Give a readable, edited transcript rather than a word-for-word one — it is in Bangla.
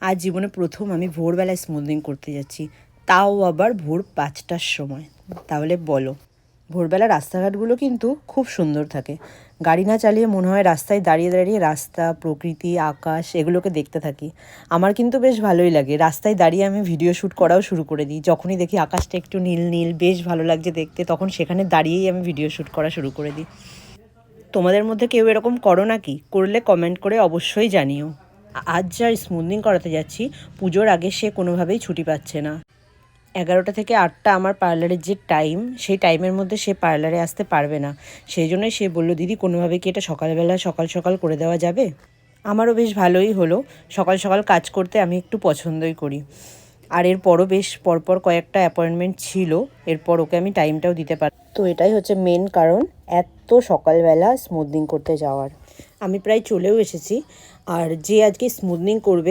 আজ জীবনে প্রথম আমি ভোরবেলায় স্মুথনিং করতে যাচ্ছি, তাও আবার ভোর 5টার সময়। তাহলে বলো, ভোরবেলা রাস্তাঘাটগুলো কিন্তু খুব সুন্দর থাকে। গাড়ি না চালিয়ে মনে হয় রাস্তায় দাঁড়িয়ে দাঁড়িয়ে রাস্তা, প্রকৃতি, আকাশ এগুলোকে দেখতে থাকি। আমার কিন্তু বেশ ভালোই লাগে। রাস্তায় দাঁড়িয়ে আমি ভিডিও শ্যুট করাও শুরু করে দিই। যখনই দেখি আকাশটা একটু নীল নীল বেশ ভালো লাগছে দেখতে, তখন সেখানে দাঁড়িয়েই আমি ভিডিও শ্যুট করা শুরু করে দিই। তোমাদের মধ্যে কেউ এরকম করো নাকি? করলে কমেন্ট করে অবশ্যই জানিও। আজ যার স্মুথনিং করাতে যাচ্ছি, পুজোর আগে সে কোনোভাবেই ছুটি পাচ্ছে না। 11টা থেকে 8টা আমার পার্লারের যে টাইম, সেই টাইমের মধ্যে সে পার্লারে আসতে পারবে না। সেই জন্যই সে বলল, দিদি কোনোভাবে কি এটা সকালবেলা সকাল সকাল করে দেওয়া যাবে? আমারও বেশ ভালোই হলো। সকাল সকাল কাজ করতে আমি একটু পছন্দই করি। আর এরপরও বেশ পরপর কয়েকটা অ্যাপয়েন্টমেন্ট ছিল, এরপর ওকে আমি টাইমটাও দিতে পারি। তো এটাই হচ্ছে মেন কারণ এত সকালবেলা স্মুথনিং করতে যাওয়ার। আমি প্রায় চলেও এসেছি। আর যে আজকে স্মুথনিং করবে